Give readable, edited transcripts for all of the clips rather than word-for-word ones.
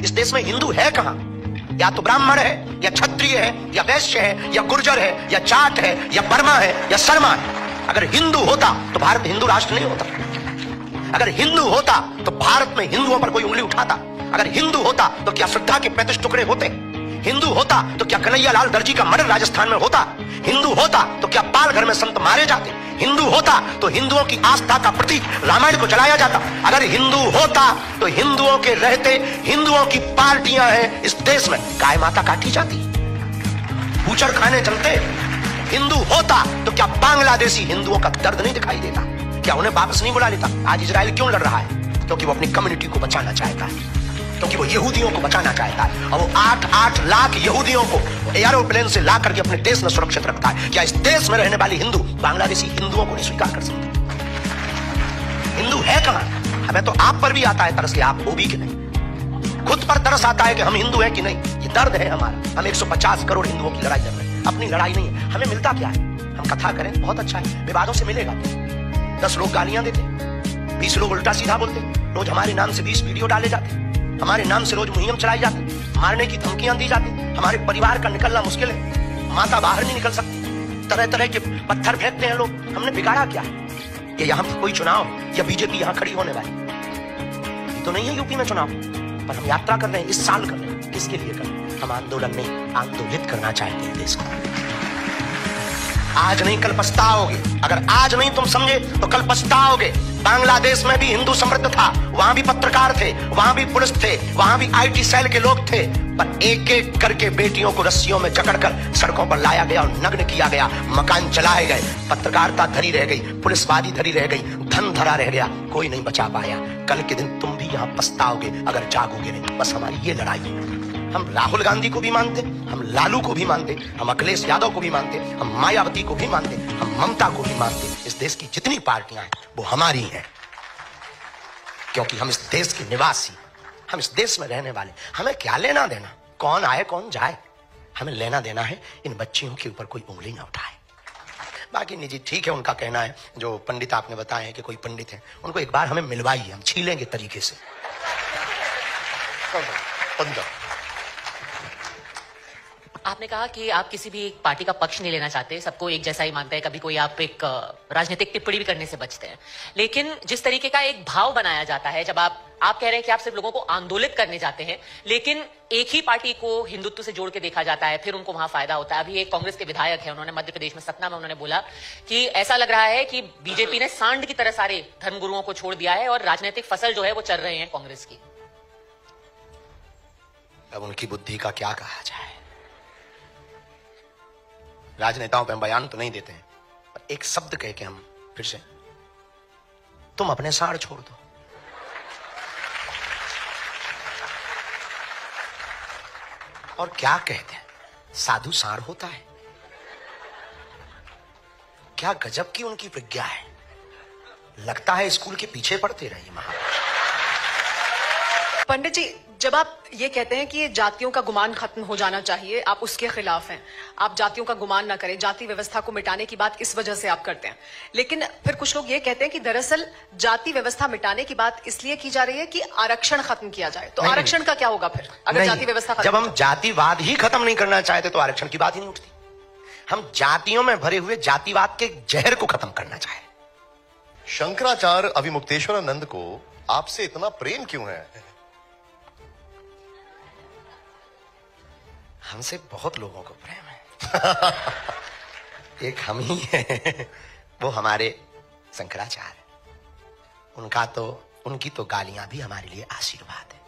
इस देश में हिंदू है कहां? या तो ब्राह्मण है, या क्षत्रिय है, या वैश्य है, या गुर्जर है, या जाट है, या वर्मा है, या शर्मा है। अगर हिंदू होता तो भारत हिंदू राष्ट्र नहीं होता। अगर हिंदू होता तो भारत में हिंदुओं पर कोई उंगली उठाता। अगर हिंदू होता तो क्या श्रद्धा के 35 टुकड़े होते? हिंदू होता तो क्या कन्हैया लाल दर्जी का मर्डर राजस्थान में होता? हिंदू होता तो क्या पाल घर में संत मारे जाते? हिंदू होता तो हिंदुओं की आस्था का प्रतीक रामायण को जलाया जाता। अगर हिंदू होता तो हिंदुओं के रहते हिंदुओं की पार्टियां हैं इस देश में गाय माता काटी जाती, बूचड़ खाने चलते। हिंदू होता तो क्या बांग्लादेशी हिंदुओं का दर्द नहीं दिखाई देता? क्या उन्हें वापस नहीं बुला लेता? आज इजराइल क्यों लड़ रहा है? क्योंकि वो अपनी कम्युनिटी को बचाना चाहता है, क्योंकि वो यहूदियों को बचाना चाहता है। और वो 8-8 लाख यहूदियों को एरोप्लेन से ला करके अपने देश में सुरक्षित रखता है। क्या इस देश में रहने वाले हिंदू बांग्लादेशी हिंदुओं को नहीं स्वीकार कर सकते? हिंदू है कहां? हमें तो आप पर भी आता है तरस कि आप हो भी कि नहीं। खुद पर तरस आता है कि हम हिंदू हैं कि नहीं। ये दर्द है हमारा। हम 150 करोड़ हिंदुओं की लड़ाई लड़ रहे हैं, अपनी लड़ाई नहीं है। हमें मिलता क्या है? हम कथा करें बहुत अच्छा है, विवादों से मिलेगा। 10 लोग गालियां देते, 20 लोग उल्टा सीधा बोलते, रोज हमारे नाम से 20 वीडियो डाले जाते, हमारे नाम से रोज मुहिम चलाई जाती, मारने की धमकियां दी जाती, हमारे परिवार का निकलना मुश्किल है, माता बाहर नहीं निकल सकती, तरह तरह के पत्थर फेंकते हैं लोग। हमने बिगाड़ा क्या है? ये यहाँ कोई चुनाव या बीजेपी यहाँ खड़ी होने वाली ये तो नहीं है यूपी में चुनाव, पर हम यात्रा कर रहे हैं, इस साल कर रहे हैं। किसके लिए कर रहे हैं? हम आंदोलन नहीं, आंदोलित करना चाहते हैं देश को। आज नहीं कल पछताओगे। अगर आज नहीं तुम समझे तो कल पछताओगे। बांग्लादेश में भी हिंदू समृद्ध था, वहां भी पत्रकार थे, वहां भी पुलिस थे, वहां भी आईटी सेल के लोग थे, पर एक एक करके बेटियों को रस्सियों में जकड़कर सड़कों पर लाया गया और नग्न किया गया, मकान जलाए गए, पत्रकारिता धरी रह गई, पुलिसवादी धरी रह गई, धन धरा रह गया, कोई नहीं बचा पाया। कल के दिन तुम भी यहाँ पछताओगे अगर जागोगे नहीं। बस हमारी ये लड़ाई है। हम राहुल गांधी को भी मानते, हम लालू को भी मानते, हम अखिलेश यादव को भी मानते, हम मायावती को भी मानते, हम ममता को भी मानते। इस देश की जितनी पार्टियां हैं वो हमारी हैं, क्योंकि हम इस देश के निवासी, हम इस देश में रहने वाले। हमें क्या लेना देना कौन आए कौन जाए? हमें लेना देना है इन बच्चियों के ऊपर कोई उंगली ना उठाए। बाकी निजी ठीक है, उनका कहना है। जो पंडित आपने बताया है कि कोई पंडित है, उनको एक बार हमें मिलवाइए, हम छीलेंगे तरीके से। आपने कहा कि आप किसी भी एक पार्टी का पक्ष नहीं लेना चाहते, सबको एक जैसा ही मानते हैं, कभी कोई आप एक राजनीतिक टिप्पणी भी करने से बचते हैं। लेकिन जिस तरीके का एक भाव बनाया जाता है, जब आप कह रहे हैं कि आप सिर्फ लोगों को आंदोलित करने जाते हैं, लेकिन एक ही पार्टी को हिंदुत्व से जोड़ के देखा जाता है, फिर उनको वहां फायदा होता है। अभी एक कांग्रेस के विधायक है, उन्होंने मध्य प्रदेश में सतना में उन्होंने बोला कि ऐसा लग रहा है कि बीजेपी ने सांड की तरह सारे धर्मगुरुओं को छोड़ दिया है और राजनीतिक फसल जो है वो चल रहे हैं कांग्रेस की। अब उनकी बुद्धि का क्या कहा जाए। राजनेताओं पे हम बयान तो नहीं देते हैं, पर एक शब्द कह के हम फिर से, तुम अपने साड़ छोड़ दो। और क्या कहते हैं, साधु साड़ होता है। क्या गजब की उनकी प्रज्ञा है। लगता है स्कूल के पीछे पढ़ते रहे महाराज। पंडित जी, जब आप ये कहते हैं कि ये जातियों का गुमान खत्म हो जाना चाहिए, आप उसके खिलाफ हैं, आप जातियों का गुमान ना करें, जाति व्यवस्था को मिटाने की बात इस वजह से आप करते हैं। लेकिन फिर कुछ लोग ये कहते हैं कि दरअसल जाति व्यवस्था मिटाने की बात इसलिए की जा रही है कि आरक्षण खत्म किया जाए। तो आरक्षण का क्या होगा फिर अगर जाति व्यवस्था खत्म? जब हम जातिवाद ही खत्म नहीं करना चाहते तो आरक्षण की बात ही नहीं उठती। हम जातियों में भरे हुए जातिवाद के जहर को खत्म करना चाहे। शंकराचार्य अभिमुक्तेश्वरानंद को आपसे इतना प्रेम क्यों है? हमसे बहुत लोगों को प्रेम है। एक हम ही हैं, वो हमारे शंकराचार्य। उनकी तो गालियां भी हमारे लिए आशीर्वाद है।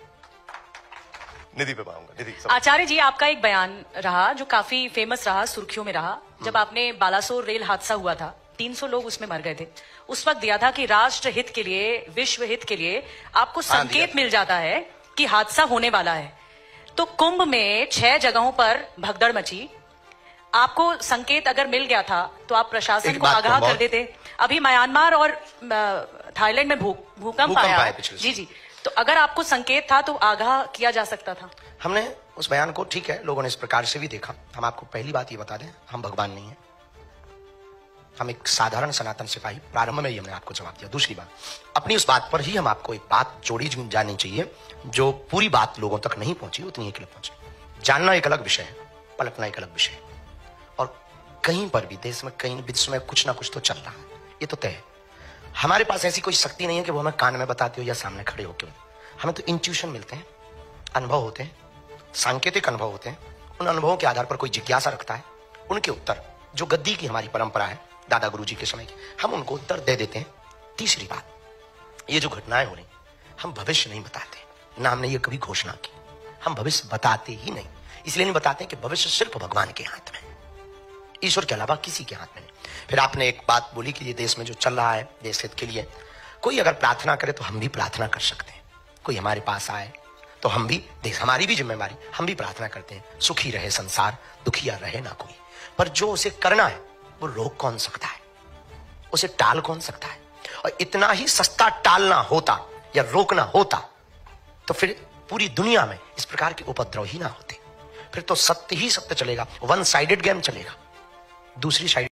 निधि पे पाऊंगा। निधि आचार्य जी, आपका एक बयान रहा जो काफी फेमस रहा, सुर्खियों में रहा, जब आपने बालासोर रेल हादसा हुआ था, 300 लोग उसमें मर गए थे। उस वक्त दिया था कि राष्ट्र हित के लिए, विश्व हित के लिए आपको संकेत मिल जाता है कि हादसा होने वाला है। तो कुंभ में 6 जगहों पर भगदड़ मची, आपको संकेत अगर मिल गया था तो आप प्रशासन को आगाह कर देते। अभी म्यांमार और थाईलैंड में भूकंप आया। जी जी, तो अगर आपको संकेत था तो आगाह किया जा सकता था। हमने उस बयान को, ठीक है, लोगों ने इस प्रकार से भी देखा। हम आपको पहली बात ये बता दें, हम भगवान नहीं है। हम एक साधारण सनातन सिपाही, प्रारंभ में ही हमने आपको जवाब दिया। दूसरी बात, अपनी उस बात पर ही हम आपको एक बात जोड़ी जानी चाहिए जो पूरी बात लोगों तक नहीं पहुंची, उतनी ही के लिए पहुंची। जानना एक अलग विषय है, पलटना एक अलग विषय है। और कहीं पर भी देश में कहीं विश्व में कुछ ना कुछ तो चल रहा है, ये तो तय है। हमारे पास ऐसी कोई शक्ति नहीं है कि वो हमें कान में बताते हो या सामने खड़े होकर। हमें तो इंट्यूशन मिलते हैं, अनुभव होते हैं, सांकेतिक अनुभव होते हैं। उन अनुभवों के आधार पर कोई जिज्ञासा रखता है, उनके उत्तर, जो गद्दी की हमारी परंपरा है दादा गुरुजी के समय की, हम उनको उत्तर दे देते हैं। तीसरी बात, ये जो घटनाएं हो रही, हम भविष्य नहीं बताते, ना हमने ये कभी घोषणा की। हम भविष्य बताते ही नहीं, इसलिए नहीं बताते कि भविष्य सिर्फ भगवान के हाथ में, ईश्वर के अलावा किसी के हाथ में नहीं। फिर आपने एक बात बोली कि ये देश में जो चल रहा है देश हित के लिए, कोई अगर प्रार्थना करे तो हम भी प्रार्थना कर सकते हैं। कोई हमारे पास आए तो हम भी, देश हमारी भी जिम्मेवारी, हम भी प्रार्थना करते हैं, सुखी रहे संसार, दुखिया रहे ना कोई। पर जो उसे करना है वो रोक कौन सकता है, उसे टाल कौन सकता है? और इतना ही सस्ता टालना होता या रोकना होता तो फिर पूरी दुनिया में इस प्रकार के उपद्रव ही ना होते। फिर तो सत्य ही सत्य चलेगा, वन साइडेड गेम चलेगा, दूसरी साइड